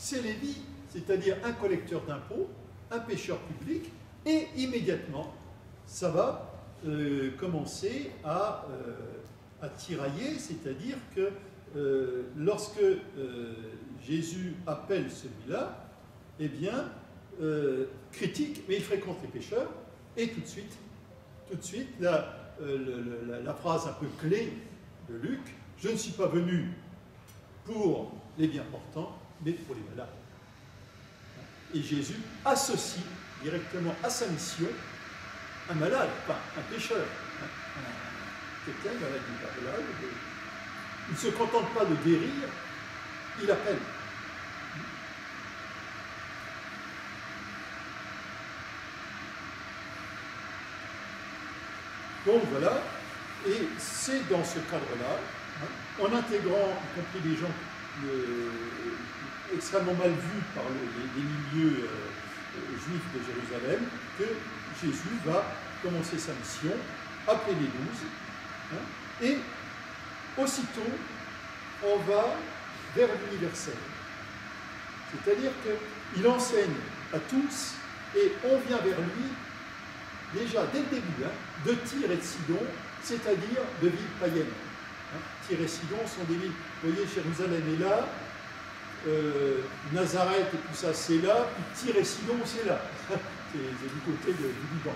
c'est Lévi, c'est-à-dire un collecteur d'impôts, un pécheur public, et immédiatement, ça va commencer à tirailler, c'est-à-dire que lorsque Jésus appelle celui-là, eh bien, critique, mais il fréquente les pécheurs, et tout de suite, la phrase un peu clé de Luc, « Je ne suis pas venu pour les bien portants, mais pour les malades. » Et Jésus associe directement à sa mission un malade, enfin un pécheur, quelqu'un malade, il ne se contente pas de guérir, il appelle. Donc voilà, et c'est dans ce cadre-là, en intégrant, y compris des gens extrêmement mal vus par les milieux juifs de Jérusalem, que Jésus va commencer sa mission, appeler les 12, et aussitôt, on va vers l'universel. C'est-à-dire qu'il enseigne à tous, et on vient vers lui, déjà dès le début, de Tyr et de Sidon, c'est-à-dire de villes païennes. Tyr et Sidon sont des villes, vous voyez, Jérusalem est là, Nazareth et tout ça, c'est là, puis Tyr et Sidon, c'est là. C'est du côté du Liban.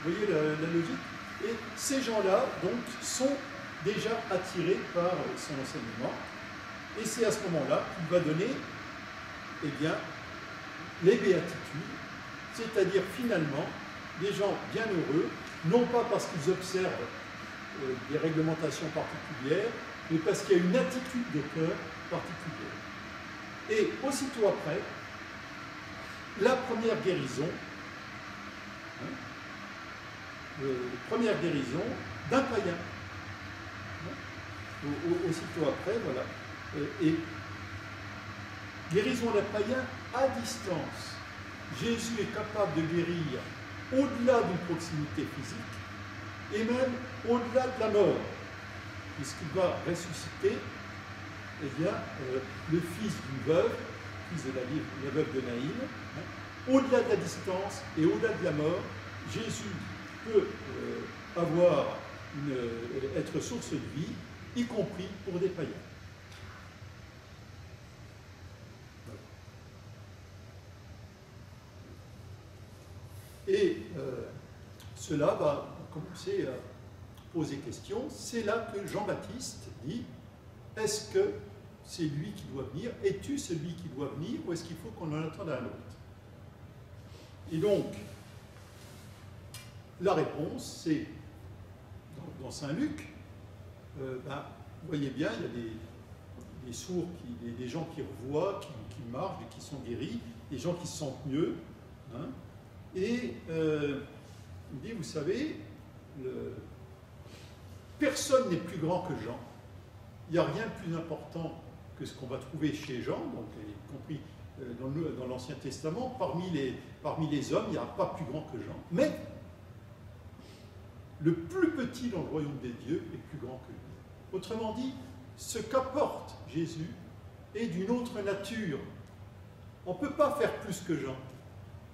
Vous voyez la logique? Et ces gens-là, donc, sont déjà attirés par son enseignement. Et c'est à ce moment-là qu'il va donner, eh bien, les béatitudes, c'est-à-dire finalement des gens bien heureux, non pas parce qu'ils observent des réglementations particulières, mais parce qu'il y a une attitude de cœur particulière. Et aussitôt après, la première guérison, d'un païen. Aussitôt après, voilà. Et guérison d'un païen à distance. Jésus est capable de guérir au-delà d'une proximité physique et même au-delà de la mort, puisqu'il va ressusciter eh bien, le fils d'une veuve, fils de la veuve de Naïm. Au-delà de la distance et au-delà de la mort, Jésus peut être source de vie, y compris pour des païens. Et cela va commencer à poser question. C'est là que Jean-Baptiste dit, est-ce que c'est lui qui doit venir? Es-tu celui qui doit venir ou est-ce qu'il faut qu'on en attende un autre? Et donc, la réponse, c'est, dans Saint-Luc, vous voyez bien, il y a des sourds, des gens qui revoient, qui marchent et qui sont guéris, des gens qui se sentent mieux. Et il dit, vous savez, personne n'est plus grand que Jean. Il n'y a rien de plus important que ce qu'on va trouver chez Jean, donc, y compris dans l'Ancien Testament. Parmi les hommes, il n'y a pas plus grand que Jean. Mais le plus petit dans le royaume des dieux est plus grand que lui. Autrement dit, ce qu'apporte Jésus est d'une autre nature. On ne peut pas faire plus que Jean.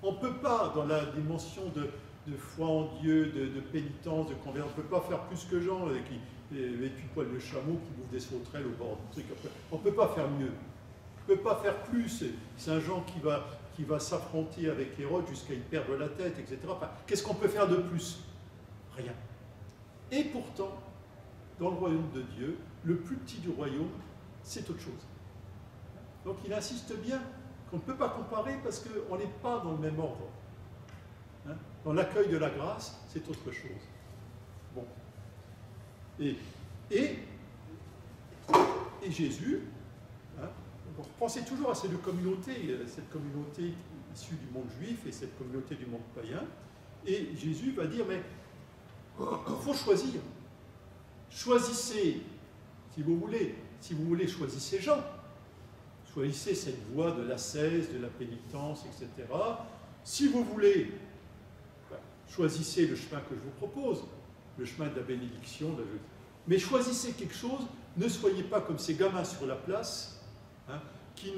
On ne peut pas, dans la dimension de foi en Dieu, de pénitence, de conversion, on ne peut pas faire plus que Jean, qui vêtu de poils de chameau, qui bouffe des sauterelles au bord du truc. On ne peut pas faire mieux. On ne peut pas faire plus. C'est un Jean qui va s'affronter avec Hérode jusqu'à y perdre la tête, etc. Enfin, qu'est-ce qu'on peut faire de plus? Rien. Et pourtant, dans le royaume de Dieu, le plus petit du royaume, c'est autre chose. Donc il insiste bien qu'on ne peut pas comparer parce qu'on n'est pas dans le même ordre. Dans l'accueil de la grâce, c'est autre chose. Bon. Et Jésus, pensez toujours à ces deux communautés, cette communauté issue du monde juif et cette communauté du monde païen. Et Jésus va dire, mais il faut choisir. Choisissez, si vous voulez, choisissez Jean. Choisissez cette voie de l'ascèse, de la pénitence, etc. Si vous voulez, choisissez le chemin que je vous propose, le chemin de la bénédiction. Mais choisissez quelque chose, ne soyez pas comme ces gamins sur la place, qui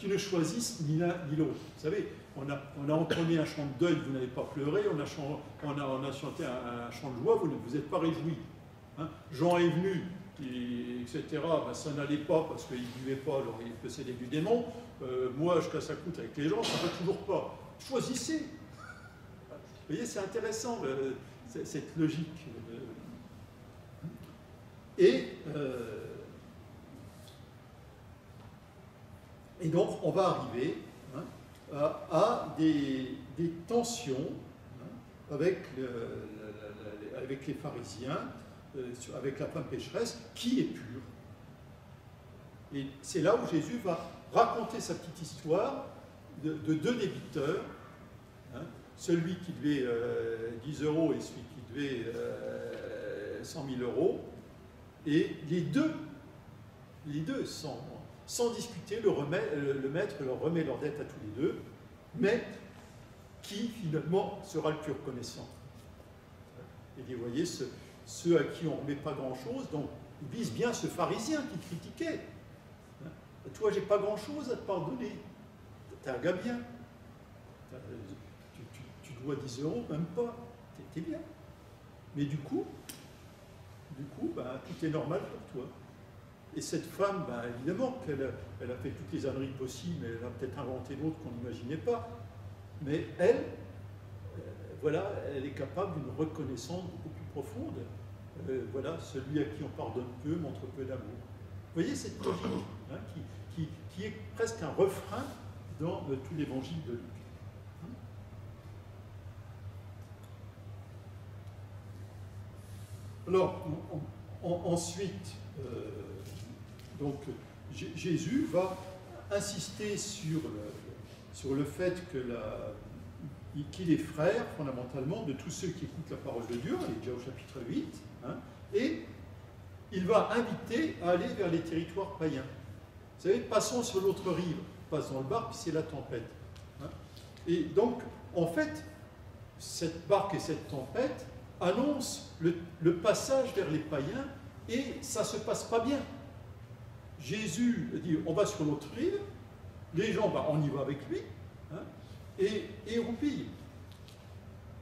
ne choisissent ni l'un ni l'autre. Vous savez, on a entonné un chant de deuil, vous n'avez pas pleuré, on a chanté un chant de joie, vous ne vous êtes pas réjoui. Hein? Jean est venu, etc., ben, ça n'allait pas parce qu'il ne buvait pas, alors il possédait du démon. Moi, je casse la croûte avec les gens, ça ne va toujours pas. Choisissez. Vous voyez, c'est intéressant, cette logique. Et donc, on va arriver à des tensions avec les pharisiens, avec la femme pécheresse, qui est pure. Et c'est là où Jésus va raconter sa petite histoire de deux débiteurs, celui qui devait 10 € et celui qui devait 100 000 €. Et les deux sans discuter, le maître leur remet leur dette à tous les deux, mais qui finalement sera le plus reconnaissant. Et vous voyez, ceux à qui on ne remet pas grand-chose, donc ils visent bien ce pharisien qui critiquait. Toi, j'ai pas grand-chose à te pardonner. T'es un gars bien. Tu dois 10 €, même pas. T'es bien. Mais du coup, ben, tout est normal pour toi. Et cette femme, ben, évidemment qu'elle a fait toutes les âneries possibles, elle a peut-être inventé d'autres qu'on n'imaginait pas. Mais elle, voilà, elle est capable d'une reconnaissance beaucoup plus profonde. Voilà, celui à qui on pardonne peu montre peu d'amour. Vous voyez cette logique qui est presque un refrain dans tout l'évangile de Luc. Alors, ensuite, donc, Jésus va insister sur le fait qu'il est frère, fondamentalement, de tous ceux qui écoutent la parole de Dieu. Il est déjà au chapitre 8. Et il va inviter à aller vers les territoires païens. Vous savez, passons sur l'autre rive, passe dans le bar, puis c'est la tempête. Et donc, en fait, cette barque et cette tempête annoncent le passage vers les païens, et ça ne se passe pas bien. Jésus dit, on va sur l'autre rive, les gens, ben, on y va avec lui, et on pille.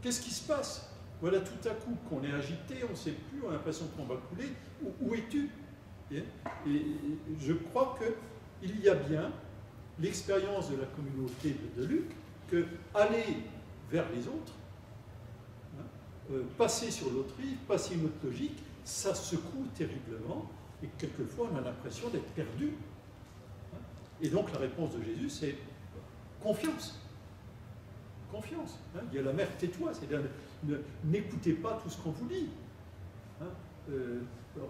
Qu'est-ce qui se passe? Voilà, tout à coup, qu'on est agité, on ne sait plus, on a l'impression qu'on va couler. Où es-tu? Et je crois qu'il y a bien l'expérience de la communauté de Luc, que aller vers les autres, passer sur l'autre rive, passer une autre logique, ça secoue terriblement, et quelquefois on a l'impression d'être perdu. Et donc la réponse de Jésus, c'est confiance. Confiance. Il y a la mère, tais-toi, c'est-à-dire n'écoutez pas tout ce qu'on vous dit.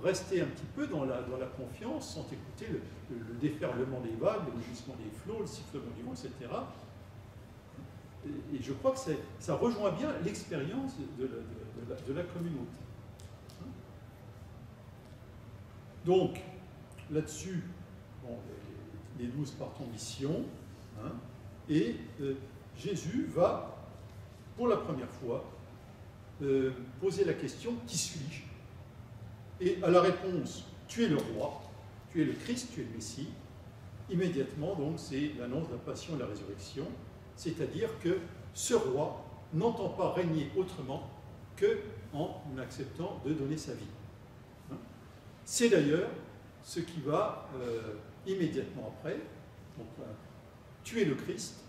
Restez un petit peu dans la confiance, sans écouter le déferlement des vagues, le mugissement des flots, le sifflement du vent, etc. Et je crois que ça rejoint bien l'expérience de la communauté. Donc, là-dessus, bon, les 12 partent en mission, et Jésus va, pour la première fois, poser la question « Qui suis-je » Et à la réponse « Tu es le roi, tu es le Christ, tu es le Messie », immédiatement, donc, c'est l'annonce de la passion et de la résurrection, c'est-à-dire que ce roi n'entend pas régner autrement qu'en acceptant de donner sa vie. C'est d'ailleurs ce qui va immédiatement après, donc, tu es le Christ,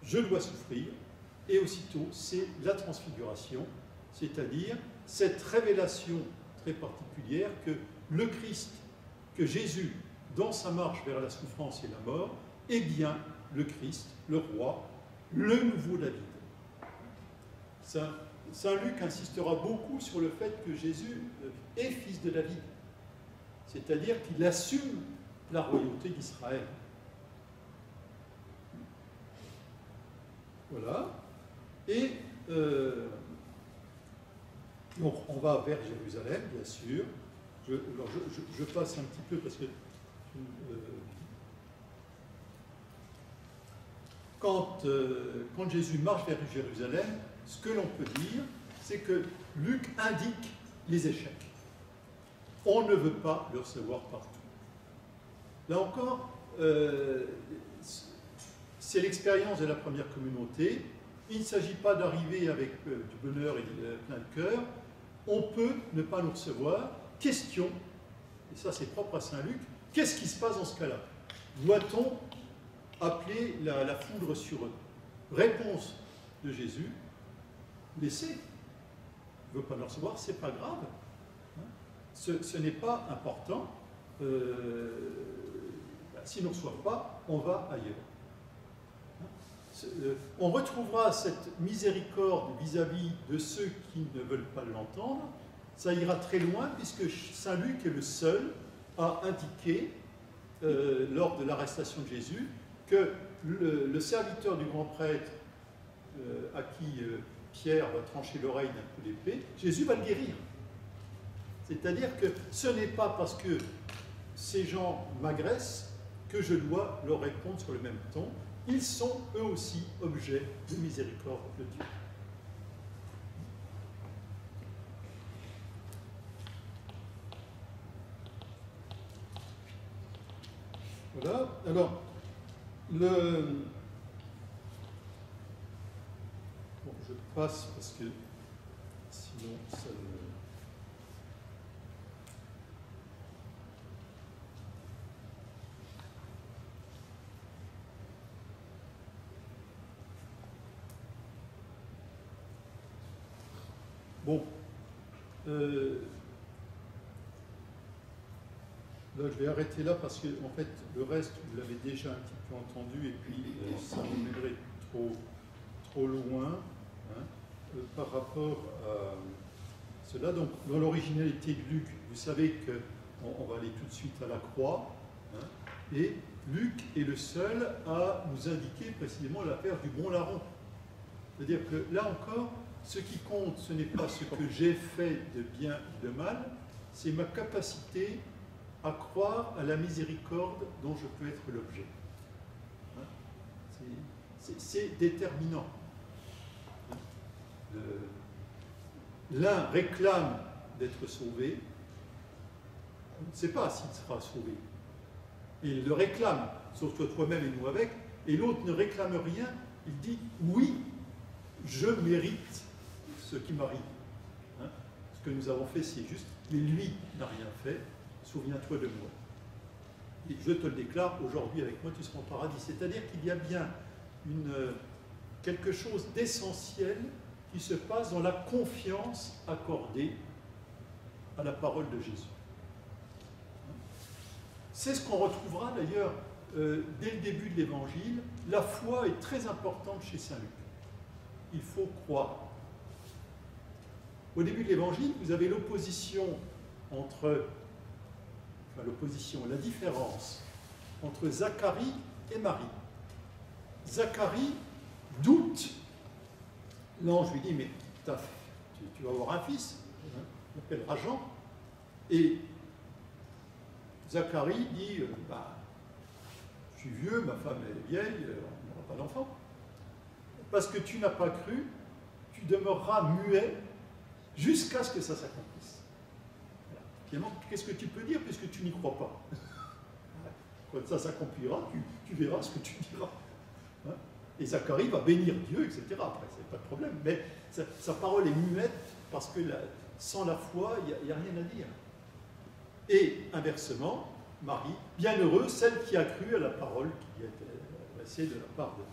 je dois souffrir, et aussitôt c'est la transfiguration, c'est-à-dire cette révélation très particulière que le Christ, que Jésus, dans sa marche vers la souffrance et la mort, est bien le Christ, le roi, le nouveau David. Saint Luc insistera beaucoup sur le fait que Jésus est fils de David, c'est-à-dire qu'il assume la royauté d'Israël. Voilà. Et donc on va vers Jérusalem, bien sûr. Je passe un petit peu parce que quand Jésus marche vers Jérusalem, ce que l'on peut dire, c'est que Luc indique les échecs. On ne veut pas le recevoir partout. Là encore, c'est l'expérience de la première communauté. Il ne s'agit pas d'arriver avec du bonheur et plein de cœur. On peut ne pas nous recevoir. Question, et ça c'est propre à Saint Luc, qu'est-ce qui se passe dans ce cas-là? Doit-on appeler la foudre sur eux? Réponse de Jésus, laissez. Il ne veut pas nous recevoir, c'est pas grave. Ce n'est pas important. S'ils ne nous reçoivent pas, on va ailleurs. On retrouvera cette miséricorde vis-à-vis de ceux qui ne veulent pas l'entendre. Ça ira très loin, puisque Saint Luc est le seul à indiquer, lors de l'arrestation de Jésus, que le serviteur du grand prêtre, à qui Pierre va trancher l'oreille d'un coup d'épée, Jésus va le guérir. C'est-à-dire que ce n'est pas parce que ces gens m'agressent que je dois leur répondre sur le même ton. Ils sont eux aussi objets de miséricorde de Dieu. Voilà. Alors, bon, je passe parce que sinon ça ne... Bon, là je vais arrêter là parce que en fait le reste vous l'avez déjà un petit peu entendu et puis ça nous mènerait trop loin par rapport à cela. Donc dans l'originalité de Luc, vous savez qu'on va aller tout de suite à la croix et Luc est le seul à nous indiquer précisément l'affaire du bon larron. C'est-à-dire que là encore, ce qui compte, ce n'est pas ce que j'ai fait de bien ou de mal, c'est ma capacité à croire à la miséricorde dont je peux être l'objet. C'est déterminant. L'un réclame d'être sauvé, on ne sait pas s'il sera sauvé. Il le réclame, sauf que toi-même et nous avec, et l'autre ne réclame rien, il dit oui, je mérite ce qui m'arrive. Ce que nous avons fait, c'est juste, mais lui n'a rien fait, souviens-toi de moi. Et je te le déclare, aujourd'hui avec moi, tu seras au paradis. C'est-à-dire qu'il y a bien quelque chose d'essentiel qui se passe dans la confiance accordée à la parole de Jésus. C'est ce qu'on retrouvera d'ailleurs dès le début de l'Évangile. La foi est très importante chez Saint Luc. Il faut croire. Au début de l'Évangile, vous avez l'opposition la différence entre Zacharie et Marie. Zacharie doute. L'ange lui dit, mais tu vas avoir un fils, il s'appellera Jean. Et Zacharie dit, je suis vieux, ma femme est vieille, on n'aura pas d'enfant. Parce que tu n'as pas cru, tu demeureras muet jusqu'à ce que ça s'accomplisse. Finalement, qu'est-ce que tu peux dire puisque tu n'y crois pas? Quand ça s'accomplira, tu verras ce que tu diras. Et Zacharie va bénir Dieu, etc. Après, c'est pas de problème. Mais sa parole est muette parce que sans la foi, il n'y a rien à dire. Et inversement, Marie, bienheureuse, celle qui a cru à la parole qui a été adressée de la part de...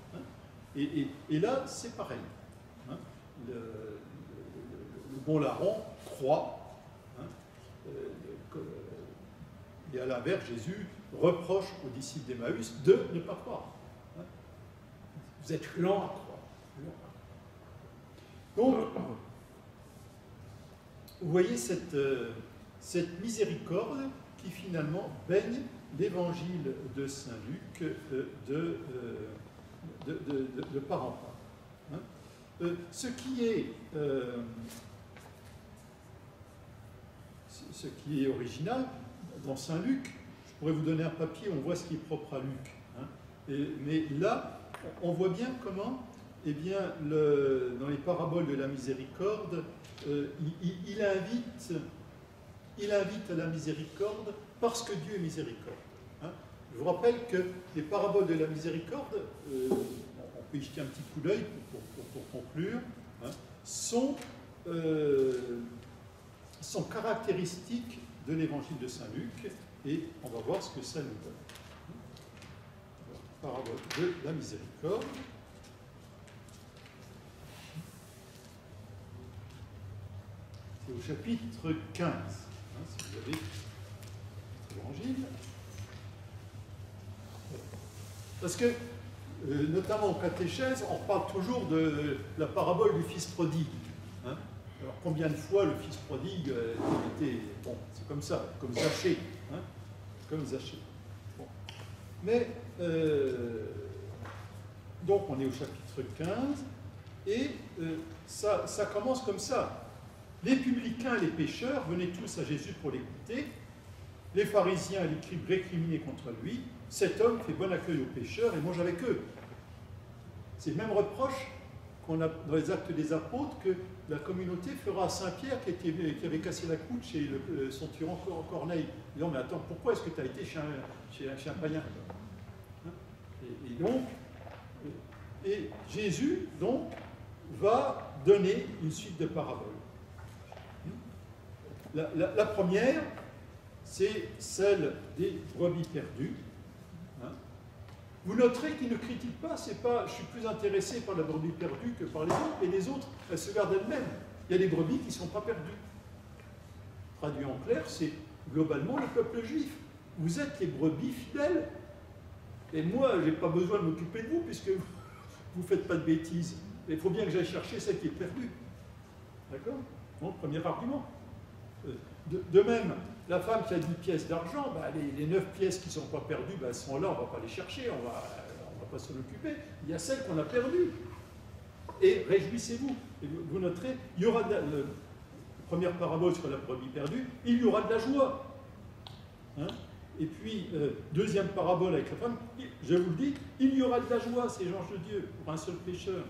Et là, c'est pareil. Le bon larron croit. Et à l'inverse, Jésus reproche aux disciples d'Emmaüs de ne pas croire. Vous êtes lents à croire. Donc, vous voyez cette miséricorde qui finalement baigne l'évangile de Saint Luc de part en part. Ce qui est original, dans Saint Luc, je pourrais vous donner un papier, on voit ce qui est propre à Luc. Mais là, on voit bien comment, eh bien, dans les paraboles de la miséricorde, il invite à la miséricorde parce que Dieu est miséricorde. Je vous rappelle que les paraboles de la miséricorde, on peut y jeter un petit coup d'œil pour conclure, hein, sont caractéristiques de l'évangile de Saint Luc, et on va voir ce que ça nous donne. Parabole de la miséricorde. C'est au chapitre 15, hein, si vous avez l'évangile. Parce que, notamment au catéchèse, on parle toujours de la parabole du fils prodigue. Hein. Alors, combien de fois le fils prodigue était... Bon, c'est comme ça, comme Zachée. Hein, comme Zachée. Bon. Mais, donc, on est au chapitre 15, et ça commence comme ça. Les publicains et les pécheurs venaient tous à Jésus pour l'écouter. Les pharisiens et les scribes récriminaient contre lui. Cet homme fait bon accueil aux pécheurs et mange avec eux. C'est le même reproche qu'on a dans les Actes des Apôtres que la communauté fera à Saint-Pierre qui avait cassé la croûte chez son tyran Corneille. Disant, mais attends, pourquoi est-ce que tu as été chez un païen? Et Jésus, donc, va donner une suite de paraboles. La première, c'est celle des brebis perdues. Hein. Vous noterez qu'il ne critique pas, c'est pas je suis plus intéressé par la brebis perdue que par les autres, et les autres, elles se gardent elles-mêmes. Il y a des brebis qui ne sont pas perdues. Traduit en clair, c'est globalement le peuple juif. Vous êtes les brebis fidèles. Et moi, je n'ai pas besoin de m'occuper de vous, puisque vous ne faites pas de bêtises. Mais il faut bien que j'aille chercher celle qui est perdue. D'accord? Donc, premier argument. De même, la femme qui a 10 pièces d'argent, bah, les 9 pièces qui ne sont pas perdues, bah, elles sont là, on ne va pas les chercher, on va pas s'en occuper. Il y a celles qu'on a perdues. Et réjouissez-vous. Et vous noterez, il y aura première parabole sur la brebis perdue, il y aura de la joie. Hein? Et puis, deuxième parabole avec la femme, je vous le dis, il y aura de la joie, c'est l'ange de Dieu, pour un seul pécheur.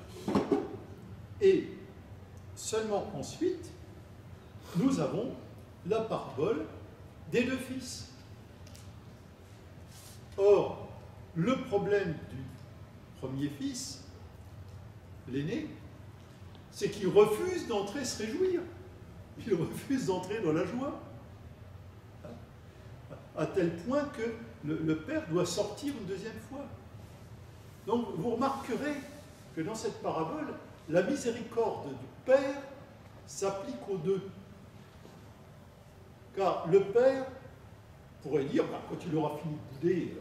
Et seulement ensuite, nous avons la parabole des 2 fils. Or, le problème du premier fils, l'aîné, c'est qu'il refuse d'entrer se réjouir. Il refuse d'entrer dans la joie. À tel point que le père doit sortir une deuxième fois. Donc, vous remarquerez que dans cette parabole, la miséricorde du père s'applique aux deux. Car le père pourrait dire, bah, quand il aura fini de bouder,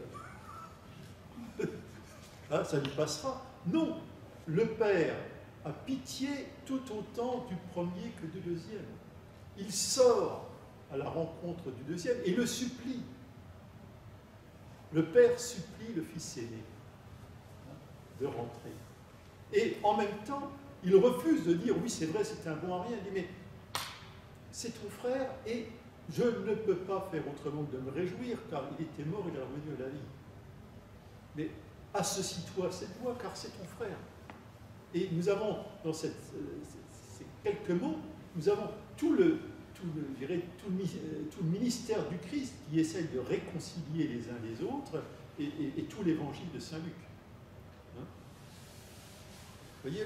hein, ça lui passera. Non, le père a pitié tout autant du premier que du deuxième. Il sort à la rencontre du deuxième et le supplie. Le père supplie le fils aîné, hein, de rentrer. Et en même temps, il refuse de dire, oui c'est vrai, c'était un bon à rien. Il dit, mais c'est ton frère et je ne peux pas faire autrement que de me réjouir, car il était mort, il est revenu à la vie. Mais associe-toi à cette voix, car c'est ton frère. Et nous avons, dans ces quelques mots, nous avons tout le ministère du Christ qui essaye de réconcilier les uns les autres et tout l'évangile de Saint Luc. Hein? Vous voyez,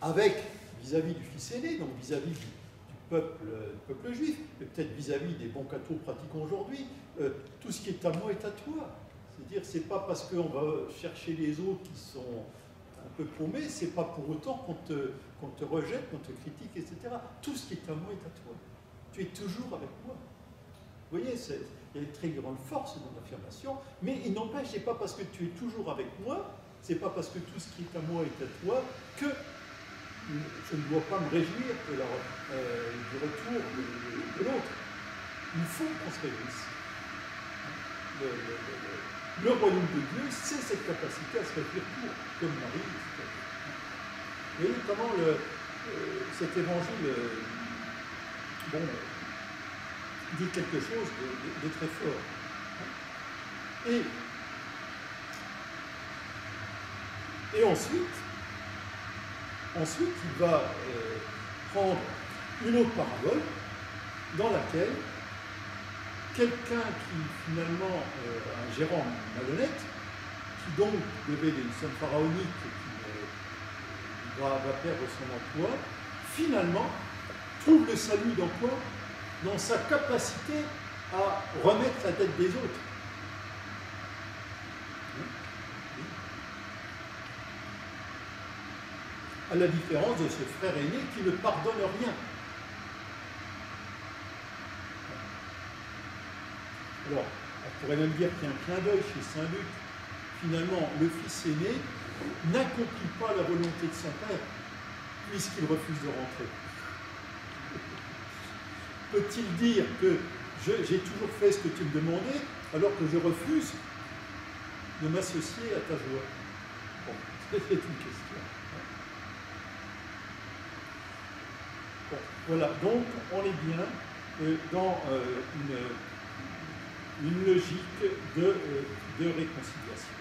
avec vis-à-vis du fils aîné, donc vis-à-vis du peuple juif, et peut-être vis-à-vis des bons cathos pratiquants aujourd'hui, tout ce qui est à moi est à toi. C'est-à-dire, c'est pas parce qu'on va chercher les autres qui sont un peu paumés, c'est pas pour autant qu'on te rejette, qu'on te critique, etc. Tout ce qui est à moi est à toi. Tu es toujours avec moi. Vous voyez, il y a une très grande force dans l'affirmation, mais il n'empêche, c'est pas parce que tu es toujours avec moi, c'est pas parce que tout ce qui est à moi est à toi, que je ne dois pas me réjouir du retour de l'autre. Il faut qu'on se réjouisse. Le royaume de Dieu, c'est cette capacité à se réjouir pour, comme Marie, etc. Vous voyez comment cet évangile dit quelque chose de très fort. Et ensuite, il va prendre une autre parabole dans laquelle quelqu'un qui finalement, un gérant malhonnête, qui donc devait une somme pharaonique et qui va perdre son emploi, finalement trouve le salut dans quoi? Dans sa capacité à remettre la dette des autres. À la différence de ce frère aîné qui ne pardonne rien. Alors, on pourrait même dire qu'il y a un clin d'œil chez Saint Luc. Finalement, le fils aîné n'accomplit pas la volonté de son père, puisqu'il refuse de rentrer. Peut-il dire que j'ai toujours fait ce que tu me demandais, alors que je refuse de m'associer à ta joie? Bon, c'est une question. Bon, voilà, donc on est bien dans une logique de réconciliation.